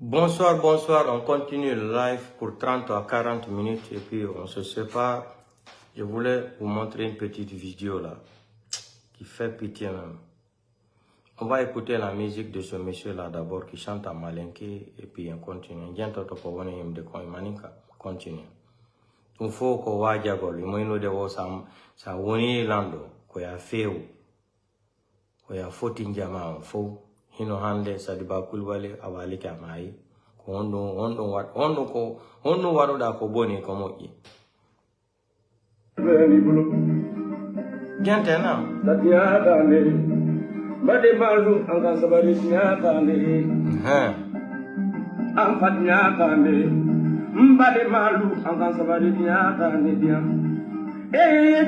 Bonsoir, bonsoir. On continue le live pour 30 à 40 minutes et puis on se sépare. Je voulais vous montrer une petite vidéo là qui fait pitié même. On va écouter la musique de ce monsieur là d'abord qui chante à Malinké et puis on continue. Continue. Il faut qu'on voit Diagol. Il faut que ça woni lando ko ya feu ko ya fotin jama fo hino hande Sadiba Coulibaly awali kamai ko hondo waruda ko boni ko moƴƴi gentena tatiatane bade malu anga sabari tiatane am fatnyatane mbade malu anga sabari tiatane dia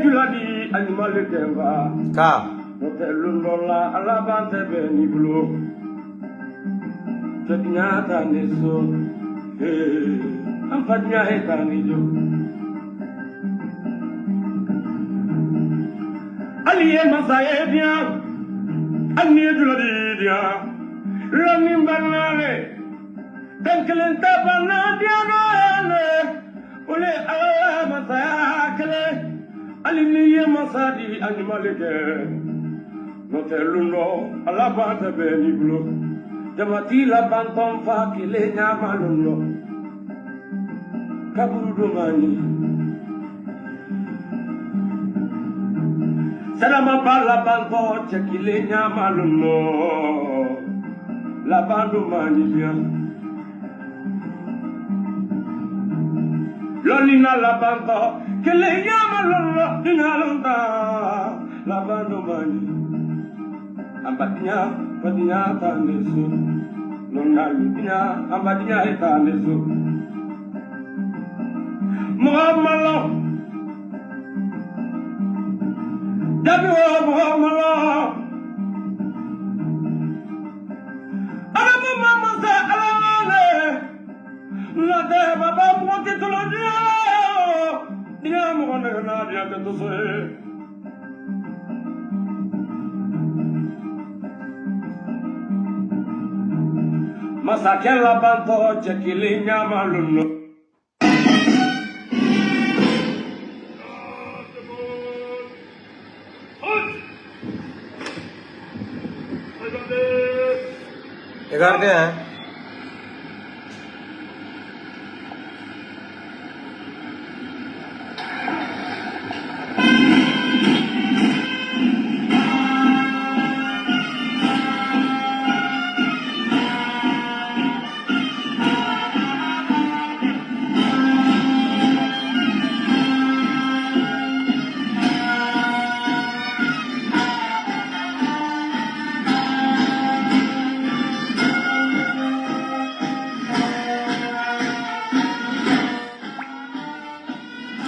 juladi animal temba ka Lunola alabante beni blo Tetinyata neso Amfanya etanijo Aliye masaye dia Aniye juladi dia Ramin banale Denkelenta banadia noane Ule ala masaya kele Aliye masadi animalike Noteluno alabante beni blo Jamati la banton fa kile nyama luno Kabudu mani Salama ba la banton chekile nyama luno La bandu mani bien Lolina la banton kile nyama luno Dinalunda La bandu mani Ambadinya, badinya tanesu, nongaludinya, ambadinya tanesu. Muhammalo, jabiwo Muhammalo. Alamu mamasa alamane, nade baba mwoki tulodiya, diya mwone na diya ketuse. Masakela banto chekilinya maluno Regardez hein.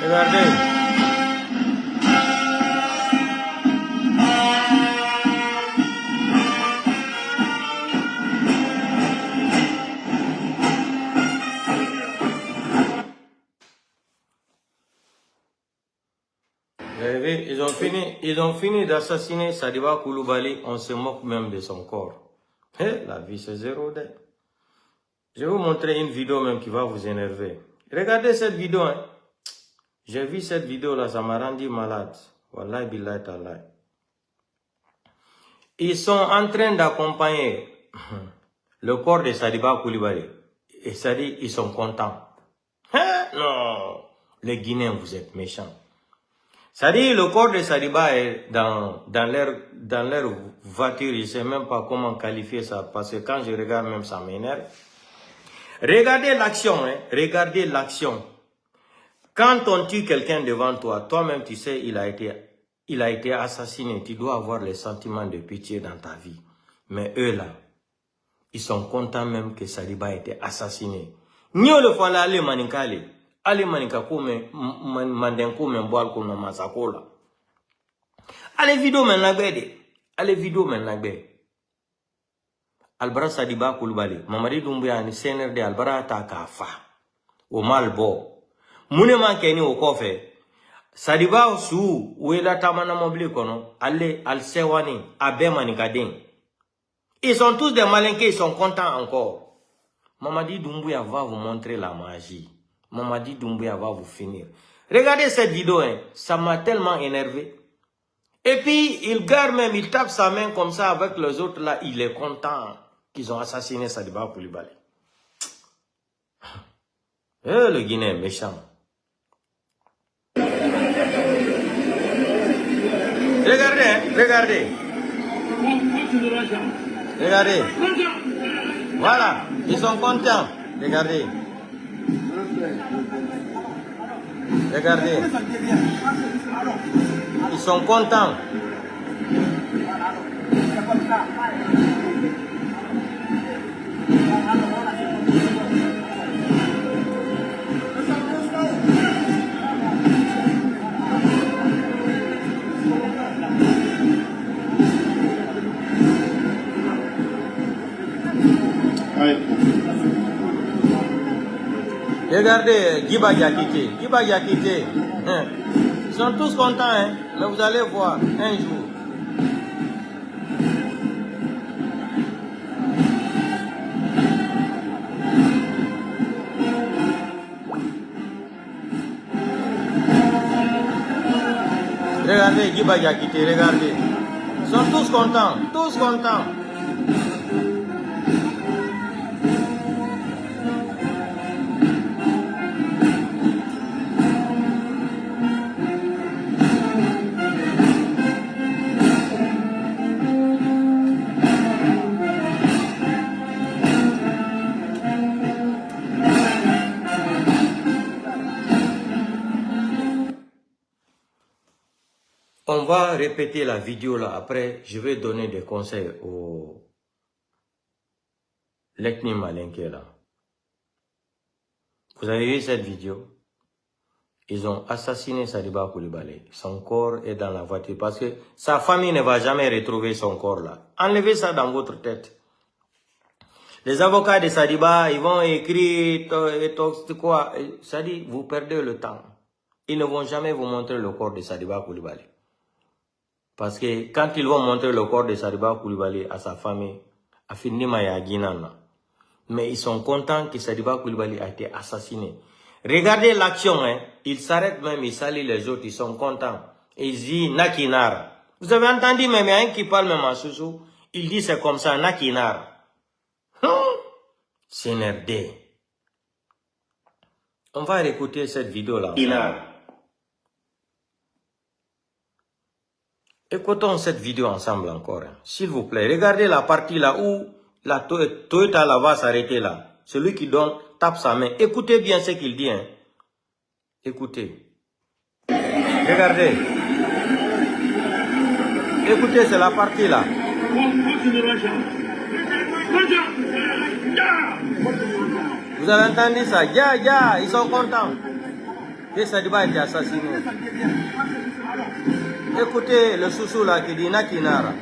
Regardez. Vous avez vu, ils ont fini d'assassiner Sadiba Coulibaly, on se moque même de son corps. La vie c'est zéro dé. Je vais vous montrer une vidéo même qui va vous énerver. Regardez cette vidéo hein. J'ai vu cette vidéo là, ça m'a rendu malade. Wallahi billahi ta'ala. Ils sont en train d'accompagner le corps de Sadiba Coulibaly. Et ça dit, ils sont contents. Hein? Non, les Guinéens, vous êtes méchants. Ça dit, le corps de Sadiba est dans leur voiture. Je ne sais même pas comment qualifier ça. Parce que quand je regarde même, ça m'énerve. Regardez l'action, hein. Regardez l'action. Quand on tue quelqu'un devant toi, toi-même tu sais, il a été assassiné. Tu dois avoir les sentiments de pitié dans ta vie. Mais eux là, ils sont contents même que Sadiba ait été assassiné. Nyo le fala ale maninkale. Ale maninka koume mandenkou men boal kouna masakola. Ale vidéo men nagbe. Ale vidéo men nagbe. Albara Sadiba Coulibaly. Mamadi Doumbouya ni CNRD Albara ta kafa. O malbo. Mune mankeni o kofe. Sadiba su wela tamana mobile kono. Ale al sewani abe manikading. Ils sont tous des malinqués, ils sont contents encore. Mamadi Doumbouya va vous montrer la magie. Mamadi Doumbouya va vous finir. Regardez cette vidéo, hein. Ça m'a tellement énervé. Et puis, il garde même, il tape sa main comme ça avec les autres là. Il est content qu'ils ont assassiné Sadiba Koulibaly. Le Guinéen est méchant. Regardez, hein, regardez. Regardez. Voilà, ils sont contents. Regardez. Regardez. Ils sont contents. Regardez, Giba Yakité. Giba Yakité. Ils sont tous contents, hein? Mais vous allez voir un jour. Regardez, Giba Yakité, regardez. Ils sont tous contents, tous contents. On va répéter la vidéo là. Après, je vais donner des conseils au l'ethnie malinké là. Vous avez vu cette vidéo? Ils ont assassiné Sadiba Koulibaly. Son corps est dans la voiture parce que sa famille ne va jamais retrouver son corps là. Enlevez ça dans votre tête. Les avocats de Sadiba, ils vont écrire quoi. Ça dit, vous perdez le temps. Ils ne vont jamais vous montrer le corps de Sadiba Koulibaly. Parce que quand ils vont montrer le corps de Sadiba Koulibaly à sa famille, à Finima et à Guinana, mais ils sont contents que Sadiba Koulibaly a été assassiné. Regardez l'action, hein. Ils s'arrêtent même, ils saluent les autres, ils sont contents. Et ils disent Nakinara. Vous avez entendu même, il y a un qui parle même en Soussou, il dit c'est comme ça, Nakinara. C'est NRD. On va écouter cette vidéo là. Écoutons cette vidéo ensemble encore, hein. S'il vous plaît. Regardez la partie là où la Toyota là va s'arrêter là. Celui qui donne, tape sa main. Écoutez bien ce qu'il dit, hein. Écoutez. Regardez. Écoutez, c'est la partie là. Vous avez entendu ça? Ya, ils sont contents. Que Sadiba a été assassiné. Écoutez le Soussou là qui dit Nakinara.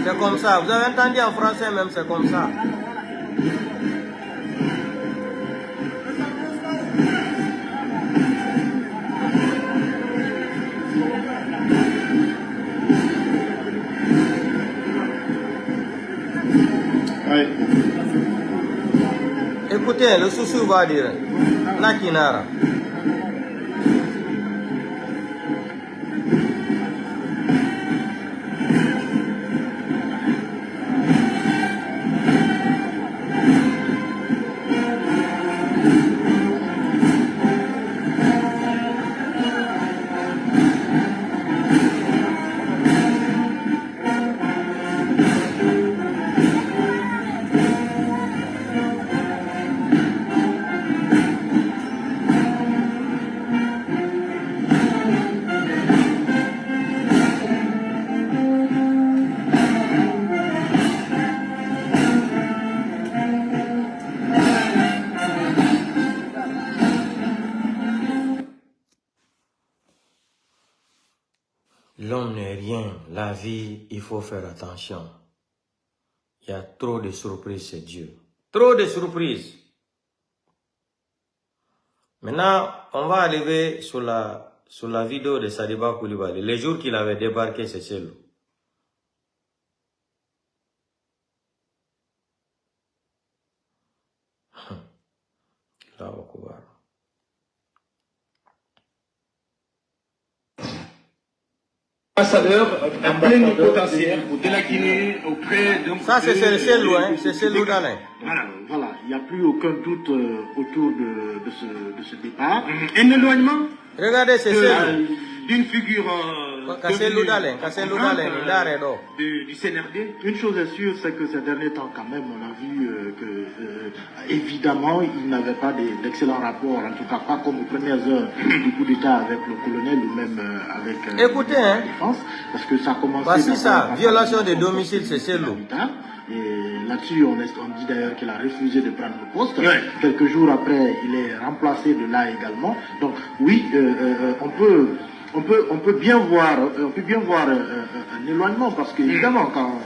C'est comme ça. Vous avez entendu en français même, c'est comme ça. Écoutez, le Soussou va dire Nakinara. L'homme n'est rien. La vie, il faut faire attention. Il y a trop de surprises, c'est Dieu. Trop de surprises. Maintenant, on va arriver sur la vidéo de Sadiba Koulibaly. Les jours qu'il avait débarqué, c'est chez. Ambassadeur plénipotentiaire de la Guinée auprès de... Ça, c'est Cellou, hein? C'est Cellou d'Alain. Voilà, il n'y a plus aucun doute autour de ce départ. Un éloignement. Regardez, c'est Cellou. D'une figure du CNRD. Une chose est sûre, c'est que ces derniers temps, quand même, on a vu que, évidemment, il n'avait pas d'excellents rapports, en tout cas pas comme aux premières heures du coup d'État avec le colonel ou même avec écoutez, la défense, parce que ça a commencé... Voici ça, violation de domicile, c'est Cellou. Et là-dessus, on dit d'ailleurs qu'il a refusé de prendre le poste. Ouais. Quelques jours après, il est remplacé de là également. Donc oui, on peut bien voir un éloignement parce qu'évidemment, quand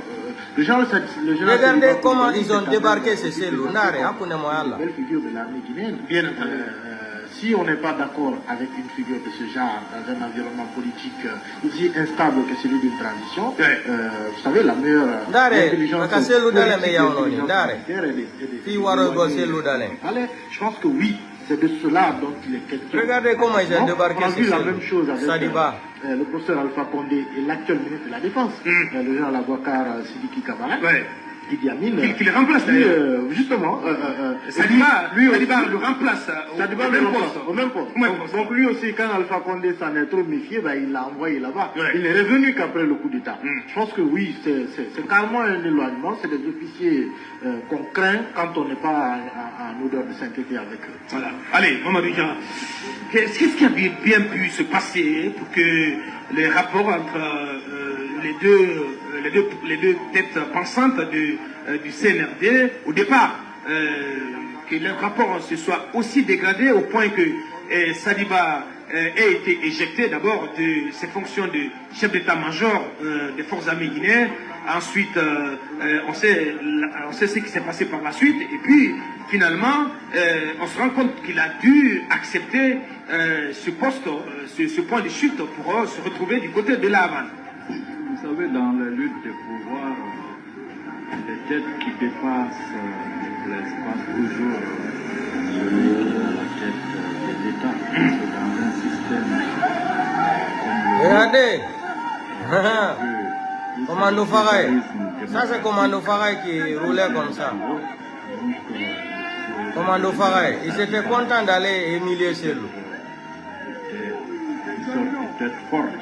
le genre regardez comment ils ont débarqué ces Cellou. Belle figure de l'armée guinéenne. Bien entendu. Si on n'est pas d'accord avec une figure de ce genre dans un environnement politique aussi instable que celui d'une transition, vous savez, la meilleure intelligence je pense que oui, c'est de cela dont il est question. Regardez comment ils ont débarqué. On a vu la même chose avec le professeur Alpha Condé et l'actuel ministre de la Défense, le général Abouakar Sidiki Kabara. Idi Amin, qui le remplace d'ailleurs. Justement, Sadiba le remplace au même poste. Donc lui aussi, quand Alpha Condé s'en est trop méfié, il l'a envoyé là-bas. Il n'est revenu qu'après le coup d'État. Je pense que oui, c'est carrément un éloignement. C'est des officiers qu'on craint quand on n'est pas en odeur de sainteté avec eux. Voilà. Allez, Mamadou Dia, qu'est-ce qui a bien pu se passer pour que les rapports entre les deux têtes pensantes du CNRD, au départ, que le rapport se soit aussi dégradé au point que Sadiba ait été éjecté d'abord de ses fonctions de chef d'état-major des forces armées guinéennes. Ensuite, on sait ce qui s'est passé par la suite. Et puis, finalement, on se rend compte qu'il a dû accepter ce poste, ce point de chute pour se retrouver du côté de la Havane. Vous savez, dans la lutte des pouvoirs, les têtes qui dépassent ne laissent pas toujours celui qui est à la tête de l'État. C'est dans un système comme regardez, Commando Faray. Ça, c'est Commando Faray qui roulait comme ça. Commando Faray, il s'était content d'aller humilier Cellou. Ils sont peut-être forts.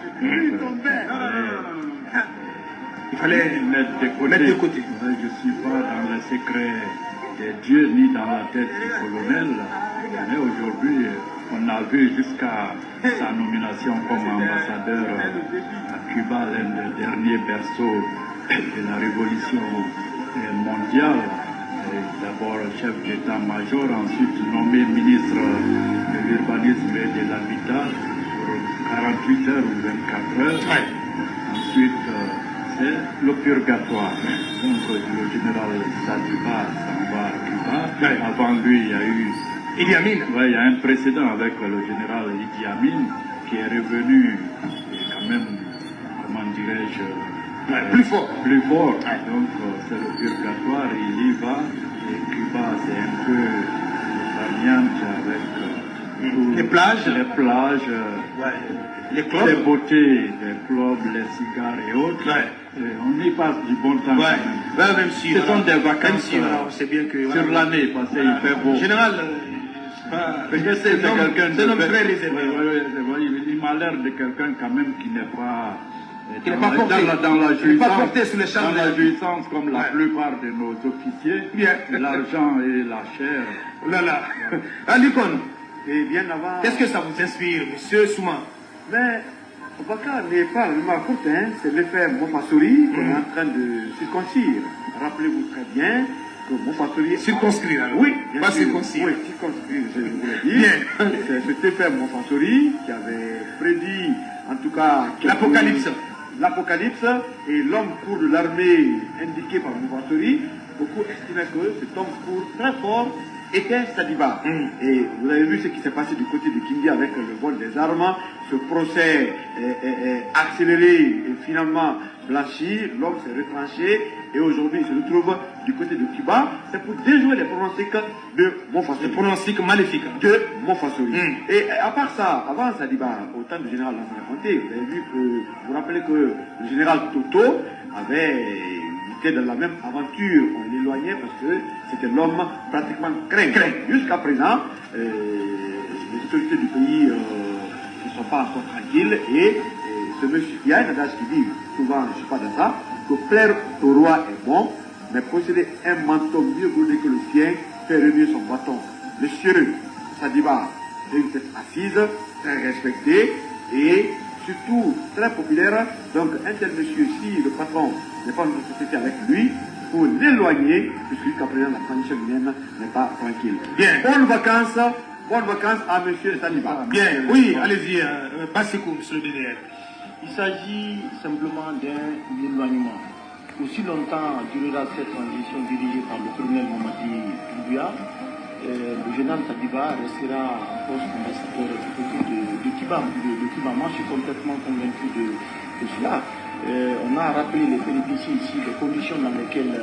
Il fallait mettre de côté. Je ne suis pas dans le secret des dieux ni dans la tête du colonel. Mais aujourd'hui, on a vu jusqu'à sa nomination comme ambassadeur à Cuba, l'un des derniers berceaux de la révolution mondiale. D'abord chef d'état-major, ensuite nommé ministre de l'urbanisme et de l'habitat pour 48 heures ou 24 heures. Ensuite, c'est le purgatoire. Donc le général Sadiba s'en va à Cuba. Avant lui, il y a eu Idi Amin. Il y a un précédent avec le général Idi Amin qui est revenu quand même, comment dirais-je, plus fort. Donc c'est le purgatoire, il y va. Et Cuba, c'est un peu variante avec les plages, les clubs, les beautés, les clubs, les cigares et autres. On y passe du bon temps. Même si ce sont des vacances c'est bien que, sur l'année, parce qu'il fait beau. En général, c'est quelqu'un de très réservé. Il m'a l'air de quelqu'un quand même qui n'est pas... dans la jouissance comme la plupart de nos officiers, l'argent et la chair. Alikon, et bien avant... qu'est-ce que ça vous inspire, monsieur Souma? Mais Abouakar n'est pas le courte, c'est l'effet Mofassori qu'on est en train de circoncire. Rappelez-vous très bien que Mofassori... Circonscrire, oui, pas circoncire. Oui, circonscrire, je voulais dire. C'est cet effet Mofassori qui avait prédit, en tout cas... L'Apocalypse et l'homme court de l'armée indiqué par Mofassori, beaucoup estimaient que cet homme court très fort était Sadiba. Et vous avez vu ce qui s'est passé du côté de Kindi avec le vol des armes, ce procès accéléré et finalement blanchi, l'homme s'est retranché et aujourd'hui il se retrouve du côté de Cuba, c'est pour déjouer les pronostics de Monfassori. Les pronostics maléfiques. De Monfassori. Et à part ça, avant Sadiba, au temps du général Lansana Conté, vous avez vu que, vous vous rappelez que le général Toto était dans la même aventure, on l'éloignait parce que c'était l'homme pratiquement craint. Jusqu'à présent, les autorités du pays ne sont pas encore tranquilles et ce monsieur, il y a un adage qui dit, souvent je ne suis pas dans ça, que plaire au roi est bon, mais posséder un manteau mieux brodé que le sien fait remuer son bâton. Monsieur Sadiba est une tête assise, très respectée et surtout très populaire. Donc un tel monsieur, si le patron n'est pas dans une société avec lui, pour l'éloigner, puisque jusqu'à présent la transition guinéenne n'est pas tranquille. Bien. Bonnes vacances à monsieur Sadiba. Bien, oui, allez-y, Bassikou, monsieur le DDR. Il s'agit simplement d'un éloignement. Aussi longtemps durera cette transition dirigée par le colonel Mamadi Doumbouya, le général Sadiba restera en poste ambassadeur du côté de Cuba. Moi, je suis complètement convaincu de cela. On a rappelé les péripéties ici, les conditions dans lesquelles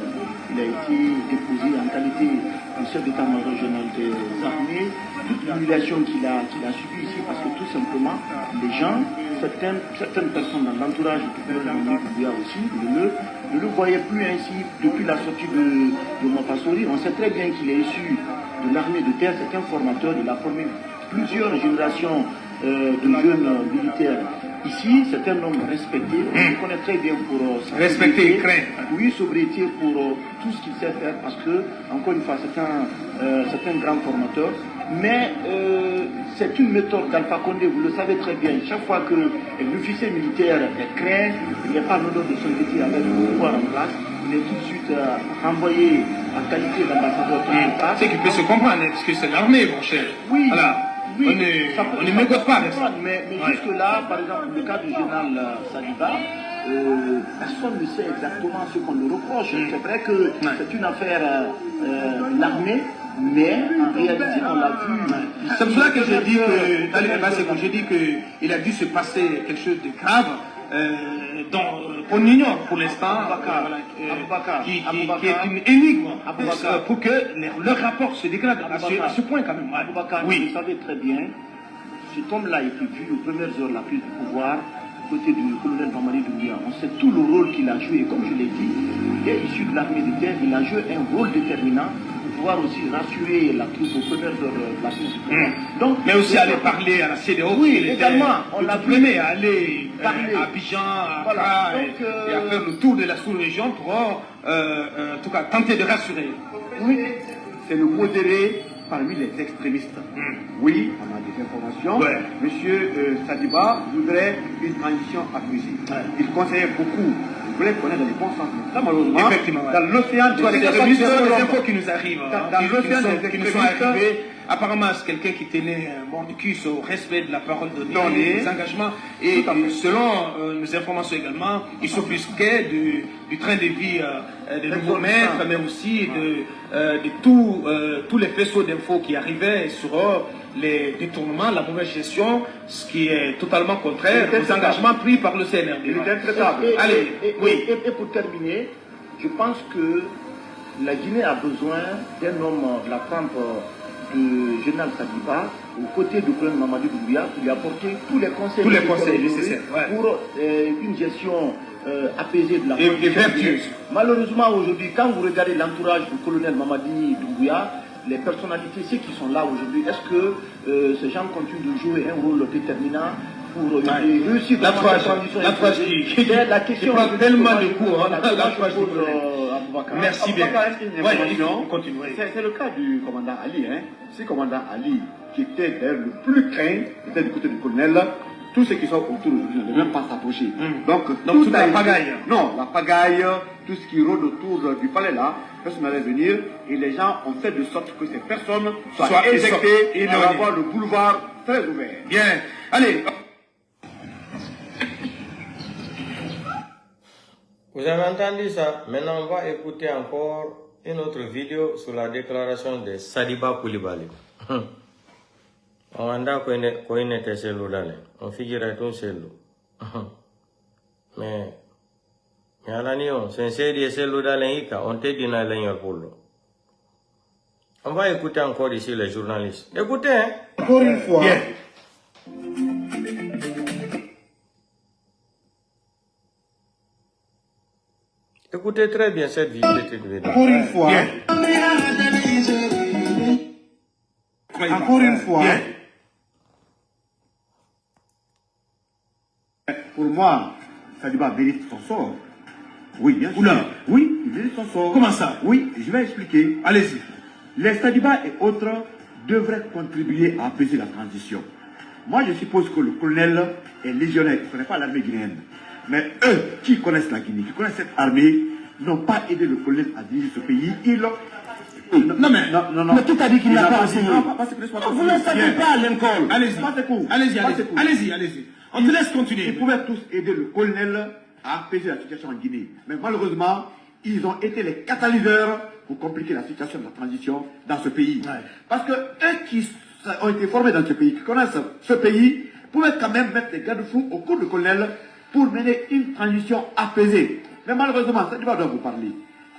il a été déposé en qualité de chef d'état-major général des armées, toute l'humiliation qu'il a subie ici, parce que tout simplement, les gens, certaines personnes dans l'entourage du gouvernement Doumbouya aussi, ne le voyaient plus ainsi depuis la sortie de Monfassori. On sait très bien qu'il est issu de l'armée de terre, c'est un formateur, il a formé plusieurs générations de jeunes militaires. Ici, c'est un homme respecté, on le connaît très bien pour respecter et craint. Oui, sobriété pour tout ce qu'il sait faire, parce que, encore une fois, c'est un grand formateur. Mais c'est une méthode d'Alpha Condé, vous le savez très bien. Chaque fois que l'officier militaire est craint, il n'y a pas l'honneur de son métier avec le pouvoir en place, il est tout de suite renvoyé en qualité d'ambassadeur. C'est qu'il peut se comprendre, parce que c'est l'armée, mon cher. Oui. Voilà. Oui, on ne négocie pas avec ça. Mais jusque-là, par exemple, le cas du général Sadiba, personne ne sait exactement ce qu'on lui reproche. C'est vrai que c'est une affaire l'armée, mais en réalité, on l'a vu. C'est pour cela que je dis que, dans les débats, c'est que je dis qu'il a dû se passer quelque chose de grave. On ignore pour l'instant, qui est une énigme pour que leur rapport se dégrade à ce point quand même. Oui. Vous savez très bien, cet homme-là a été vu aux premières heures de la prise du pouvoir, côté du colonel Mamadi Doumbouya. On sait tout le rôle qu'il a joué, et comme je l'ai dit, il est issu de l'armée de terre, il a joué un rôle déterminant pour pouvoir aussi rassurer la troupe aux premières heures de la prise du pouvoir. Donc, mais aussi aller parler à la CEDEAO, oui, également, on l'a vu à aller parler à Abidjan, à Accra, et à faire le tour de la sous-région pour, en tout cas, tenter de rassurer. Oui, c'est le modéré parmi les extrémistes. Oui, on a des informations. Monsieur Sadiba voudrait une transition apaisée. Il conseillait beaucoup. Il voulait connaître dans les bons sens. Ça, malheureusement, dans l'océan des extrémistes, les infos qui nous arrivent, dans l'océan qui nous sont arrivés. Apparemment, c'est quelqu'un qui tenait un mordicus au respect de la parole donnée, des engagements. Et selon nos informations également, il s'offusquait du train de vie des nouveaux maîtres, mais aussi de tous les faisceaux d'infos qui arrivaient sur les détournements, la mauvaise gestion, ce qui est totalement contraire aux engagements pris par le CNRD. Allez, et pour terminer, je pense que la Guinée a besoin d'un homme de la trempe du général Sadiba, aux côtés du colonel Mamadi Doumbouya, pour lui apporter tous les conseils nécessaires pour une gestion apaisée de la et vertueuse. Malheureusement, aujourd'hui, quand vous regardez l'entourage du colonel Mamadi Doumbouya, les personnalités, ceux qui sont là aujourd'hui, est-ce que ces gens continuent de jouer un rôle déterminant pour réussir la transition? La question prend tellement de coups. Merci bien. C'est le cas du commandant Ali. Ce commandant Ali, qui était d'ailleurs le plus craint, était du côté du colonel, tous ceux qui sont autour aujourd'hui ne devaient même pas s'approcher. Donc toute la pagaille. Non, la pagaille, tout ce qui rôde autour du palais là, personne n'allait venir, et les gens ont fait de sorte que ces personnes soient éjectées et avoir le boulevard très ouvert. Bien. Allez. Vous avez entendu ça? Maintenant, on va écouter encore une autre vidéo sur la déclaration de Sadiba Koulibaly. On a été chez nous, on figure tout chez nous. Mais c'est un série de on te dit dans l'ingénieur pour l'eau. On va écouter encore ici les journalistes. Écoutez, hein. Encore une fois. Bien. Écoutez très bien cette vidéo. Encore une fois. Bien. Encore une fois. Bien. Pour moi, Sadiba mérite son sort. Oui, bien sûr. Oula. Oui, il mérite son sort. Comment ça? Oui, je vais expliquer. Allez-y. Les Sadiba et autres devraient contribuer à apaiser la transition. Moi, je suppose que le colonel est légionnaire, il ne connaît pas l'armée guinéenne. Mais eux, qui connaissent la Guinée, qui connaissent cette armée, n'ont pas aidé le colonel à diriger ce pays. Non, mais tout a dit qu'il n'a pas enseigné. Vous ne savez pas Lincoln. Allez-y. On te laisse continuer. Ils pouvaient tous aider le colonel à apaiser la situation en Guinée. Mais malheureusement, ils ont été les catalyseurs pour compliquer la situation de la transition dans ce pays. Ouais. Parce que eux qui ont été formés dans ce pays, qui connaissent ce pays, pouvaient quand même mettre des garde-fous au cours du colonel pour mener une transition apaisée. Mais malheureusement, ça doit vous parler.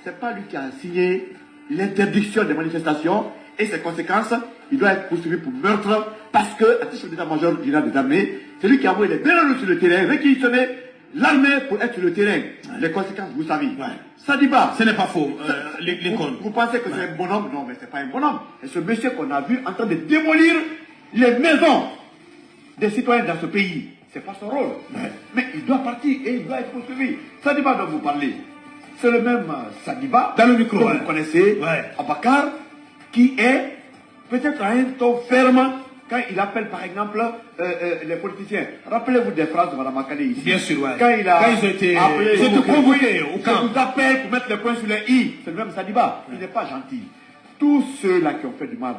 C'est pas lui qui a signé l'interdiction des manifestations et ses conséquences, il doit être poursuivi pour meurtre parce que, à titre d'état-major général des armées, c'est lui qui a envoyé les bénévoles sur le terrain, réquisitionné l'armée pour être sur le terrain. Les conséquences, vous savez. Ouais. Sadiba. Ce n'est pas faux, Lincoln. Vous pensez que c'est un bonhomme? Non, mais c'est pas un bonhomme. C'est ce monsieur qu'on a vu en train de démolir les maisons des citoyens dans ce pays. C'est pas son rôle. Ouais. Mais il doit partir et il doit être poursuivi. Sadiba dont vous parlez, c'est le même Sadiba Dans le micro, que ouais. vous connaissez, Ouais. Abakar, qui est peut-être à un ton ferme quand il appelle par exemple les politiciens. Rappelez-vous des phrases de Mme Akane ici. Bien sûr, ouais. Quand il a ils ont été appelé, convoqués au camp. je vous appelle pour mettre les points sur les i. C'est le même Sadiba. Il n'est pas gentil. Tous ceux-là qui ont fait du mal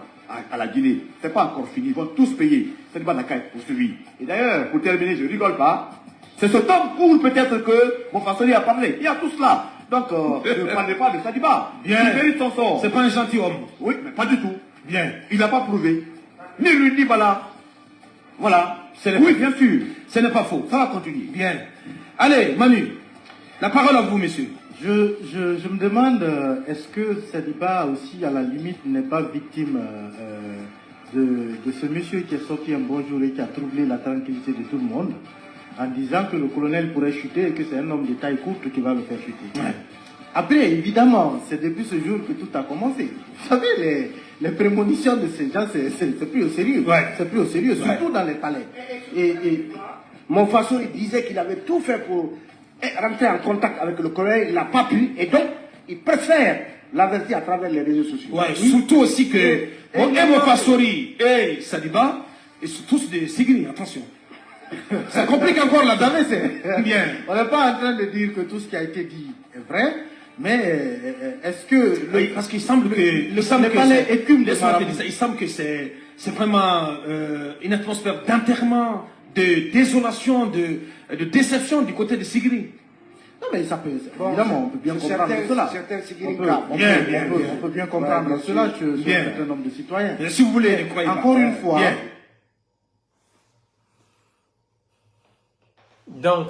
à la Guinée, c'est pas encore fini, ils vont tous payer. Sadiba n'a qu'à être poursuivi. Et d'ailleurs, pour terminer, je rigole pas. C'est ce temps court peut-être que mon Fassoli a parlé. Il y a tout cela. Donc, ne parlez pas de Sadiba. Bien. Il mérite son sort. C'est pas un gentil homme. Oui, mais pas du tout. Bien. Il n'a pas prouvé. Ni lui, ni Bala. Voilà. Oui, bien sûr. Ce n'est pas faux. Ça va continuer. Bien. Allez, Manu, la parole à vous, monsieur. Je me demande, est-ce que Sadiba aussi, à la limite, n'est pas victime de ce monsieur qui est sorti un bon jour et qui a troublé la tranquillité de tout le monde en disant que le colonel pourrait chuter et que c'est un homme de taille courte qui va le faire chuter. Ouais. Après, évidemment, c'est depuis ce jour que tout a commencé. Vous savez, les prémonitions de ces gens, c'est plus au sérieux. Ouais. C'est plus au sérieux, surtout dans les palais. Et mon façon, il disait qu'il avait tout fait pour rentrer en contact avec le colonel, il n'a pas pu, et donc il préfère l'avertir à travers les réseaux sociaux. Ouais, oui. Surtout aussi que Emo Fassori et Sadiba, ils sont tous des Sigri, attention. Ça complique encore la dame, c'est bien. On n'est pas en train de dire que tout ce qui a été dit est vrai, mais est-ce que... Oui, parce qu'il semble que... Il semble que c'est vraiment une atmosphère d'enterrement, de désolation, de déception du côté de Sigri. Non, mais ça peut... Évidemment, on peut bien comprendre cela. On peut bien comprendre cela sur un certain nombre de citoyens. Si vous voulez, ne croyez pas. Encore une fois... Bien. Donc,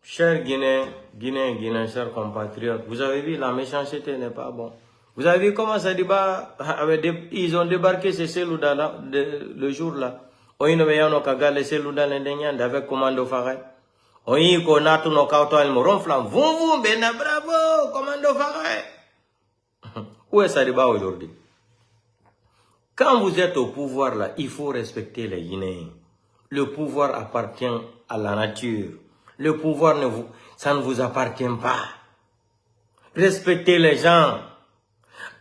chers Guinéens, chers compatriotes, vous avez vu, la méchanceté n'est pas bon. Vous avez vu comment Sadiba, ils ont débarqué ces Selouda le jour-là. On y a kaga les Selouda l'indénian avec commando Faray. On y a tout nos kauto el moronflam. Vous, bena bravo, commando Faray. Où est Sadiba aujourd'hui? Quand vous êtes au pouvoir là, il faut respecter les Guinéens. Le pouvoir appartient à la nature. Le pouvoir, ça ne vous appartient pas. Respectez les gens.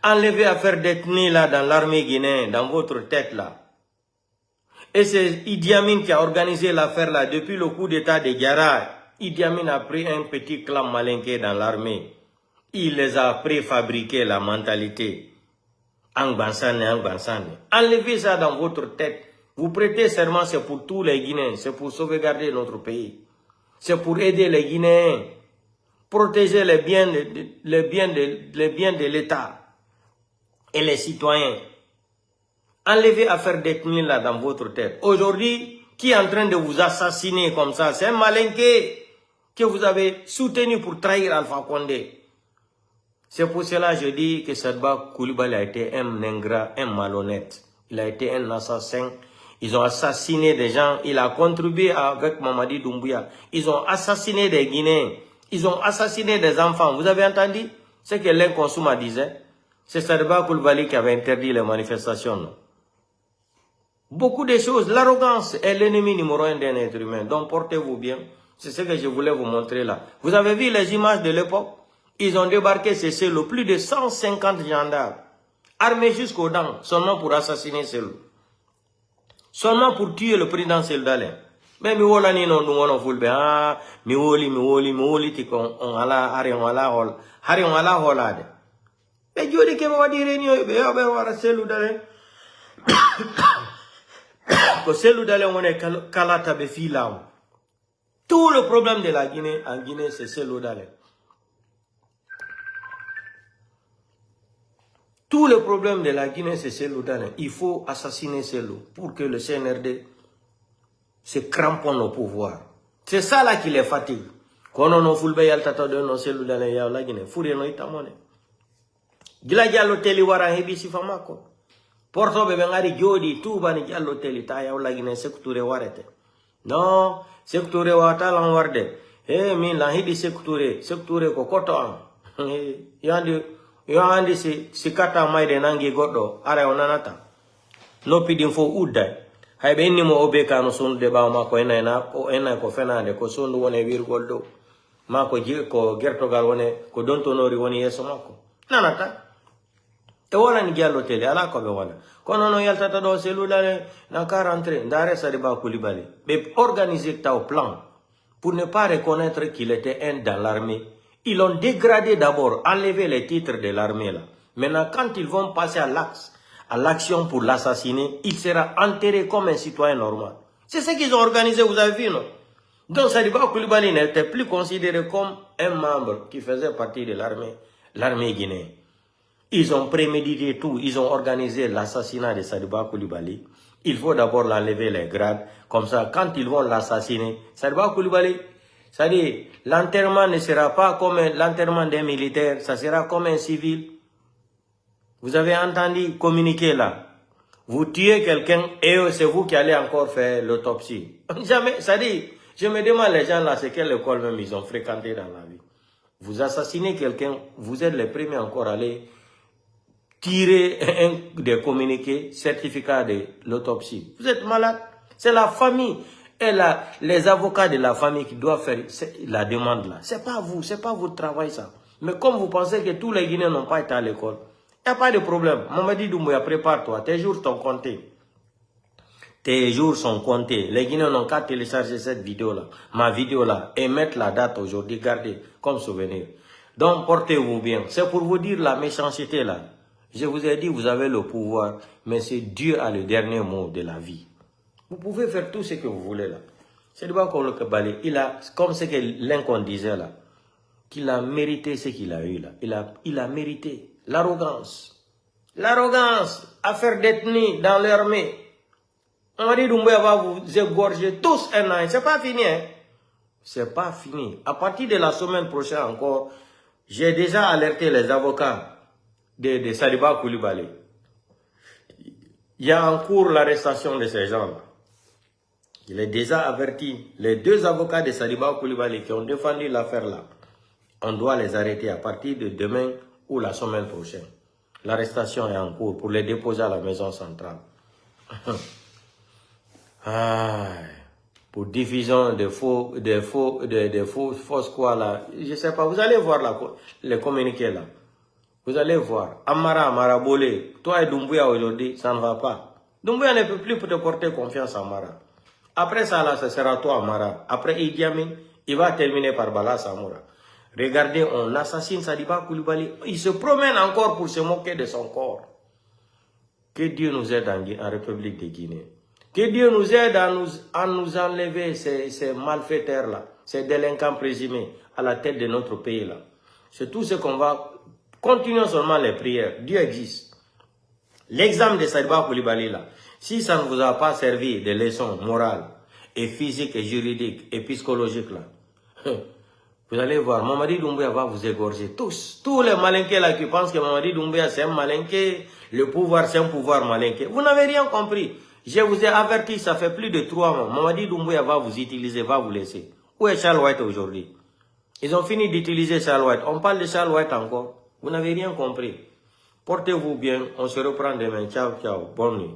Enlevez à faire détenir là dans l'armée guinéenne, dans votre tête là. Et c'est Idi Amin qui a organisé l'affaire là depuis le coup d'état de Diarra. Idi Amin a pris un petit clan malinqué dans l'armée. Il les a préfabriqué la mentalité. Angbansane. Enlevez ça dans votre tête. Vous prêtez serment, c'est pour tous les Guinéens, c'est pour sauvegarder notre pays. C'est pour aider les Guinéens, protéger les biens de l'État et les citoyens. Enlevez à faire détenir là dans votre tête. Aujourd'hui, qui est en train de vous assassiner comme ça? C'est un malinqué. que vous avez soutenu pour trahir Alpha Condé. C'est pour cela que je dis que Sadibou Coulibaly a été un ingrat, un malhonnête. Il a été un assassin. Ils ont assassiné des gens. Il a contribué avec Mamadi Doumbouya. Ils ont assassiné des Guinéens. Ils ont assassiné des enfants. Vous avez entendu ce que l'un Consuma disait? C'est Sadibou Coulibaly qui avait interdit les manifestations. Non? Beaucoup de choses. L'arrogance est l'ennemi numéro 1 d'un être humain. Donc portez-vous bien. C'est ce que je voulais vous montrer là. Vous avez vu les images de l'époque? Ils ont débarqué ces cellos, plus de 150 gendarmes, armés jusqu'aux dents, seulement pour assassiner Cellou. Seulement pour tuer le président Seldalé. Mais mi wola ni non dungono fulbe ah mi woli ti kon on ala holade. Be jodi ke wadi réunion be yobe wara Seldalé. Ko Seldalé woni kala tabe filaw. Tout le problème de la Guinée en Guinée c'est Seldalé. Tout le problème de la Guinée, c'est Cellou Dalein. Il faut assassiner Cellou pour que le CNRD se cramponne au pouvoir. C'est ça là qui les fatigue. Quand on a fulbe yal tata de non Cellou Dalein ya la Guinée, fourré no itamone. Gila giallo teli wara hebi sifamako. Porto be ngari jodi tuba ni giallo teli ta ya la Guinée sekture warete. Non, sekture wata lan warde. Mi la hebi sekture ko koto an. Yo andi si kata maide nangi goddo ara onanata lopidin fo udda haybe inni mo obe kanu sunde ba ma ko ena ko fenande ko sundu woni wirgol do ma ko ko gertogal woni ko dontonori woni yeso makko nanata e wala ni giallo tele ala ko be wala kono no yaltata do Cellou Dalein na 43 ndare Sadibou Coulibaly be organiser ta au plan pour ne pas reconnaître qu'il était un dans l'armée. Ils ont dégradé d'abord, enlevé les titres de l'armée là. Maintenant, quand ils vont passer à l'action pour l'assassiner, il sera enterré comme un citoyen normal. C'est ce qu'ils ont organisé, vous avez vu, non? Donc, Sadibou Coulibaly n'était plus considéré comme un membre qui faisait partie de l'armée guinéenne. Ils ont prémédité tout, ils ont organisé l'assassinat de Sadibou Coulibaly. Il faut d'abord l'enlever les grades, comme ça, quand ils vont l'assassiner, Sadibou Coulibaly, c'est-à-dire, l'enterrement ne sera pas comme l'enterrement d'un militaire, ça sera comme un civil. Vous avez entendu communiquer là. Vous tuez quelqu'un et c'est vous qui allez encore faire l'autopsie. Jamais, c'est-à-dire, je me demande les gens là, c'est quelle école même ils ont fréquenté dans la vie. Vous assassinez quelqu'un, vous êtes les premiers encore à aller tirer des communiqués, certificat de l'autopsie. Vous êtes malade. C'est la famille. Et là, les avocats de la famille qui doivent faire la demande là. C'est pas vous, c'est pas votre travail ça. Mais comme vous pensez que tous les Guinéens n'ont pas été à l'école, il n'y a pas de problème. Mamadi Doumbouya, prépare-toi, tes jours sont comptés. Tes jours sont comptés. Les Guinéens n'ont qu'à télécharger cette vidéo là, ma vidéo là, et mettre la date aujourd'hui, gardez comme souvenir. Donc portez-vous bien. C'est pour vous dire la méchanceté là. Je vous ai dit, vous avez le pouvoir, mais c'est Dieu a le dernier mot de la vie. Vous pouvez faire tout ce que vous voulez là. C'est pas comme le Kabali. Il a, comme ce que Lincoln disait là, qu'il a mérité ce qu'il a eu là. Il a mérité l'arrogance. L'arrogance à faire détenir dans l'armée. On va dire Doumbouya va vous égorger tous un an. C'est pas fini, hein. C'est pas fini. À partir de la semaine prochaine encore, j'ai déjà alerté les avocats de Sadibou Coulibaly. Il y a en cours l'arrestation de ces gens-là. Il est déjà averti. Les deux avocats de Sadibou Coulibaly qui ont défendu l'affaire là, on doit les arrêter à partir de demain ou la semaine prochaine. L'arrestation est en cours pour les déposer à la maison centrale. Pour diffusion de fausses quoi là. Je sais pas, vous allez voir là, les communiqués là. Vous allez voir. Amara Bolé, toi et Doumbouya aujourd'hui, ça ne va pas. Doumbouya ne peut plus te porter confiance à Amara. Après ça, là, ce sera toi, Amara. Après Idi Amin, il va terminer par Bala Samoura. Regardez, on assassine Sadibou Coulibaly. Il se promène encore pour se moquer de son corps. Que Dieu nous aide en République de Guinée. Que Dieu nous aide à nous enlever ces malfaiteurs-là, ces délinquants présumés à la tête de notre pays-là. C'est tout ce qu'on va... Continuons seulement les prières. Dieu existe. L'examen de Sadibou Coulibaly là, si ça ne vous a pas servi de leçons morales et physiques et juridiques et psychologiques là, Vous allez voir, Mamadi Doumbouya va vous égorger tous. Tous les malinqués là qui pensent que Mamadi Doumbouya c'est un malinqué, le pouvoir c'est un pouvoir malinqué. Vous n'avez rien compris. Je vous ai averti, ça fait plus de 3 mois. Mamadi Doumbouya va vous utiliser, va vous laisser. Où est Charles White aujourd'hui? Ils ont fini d'utiliser Charles White. On parle de Charles White encore. Vous n'avez rien compris. Portez-vous bien. On se reprend demain. Ciao, ciao. Bonne nuit.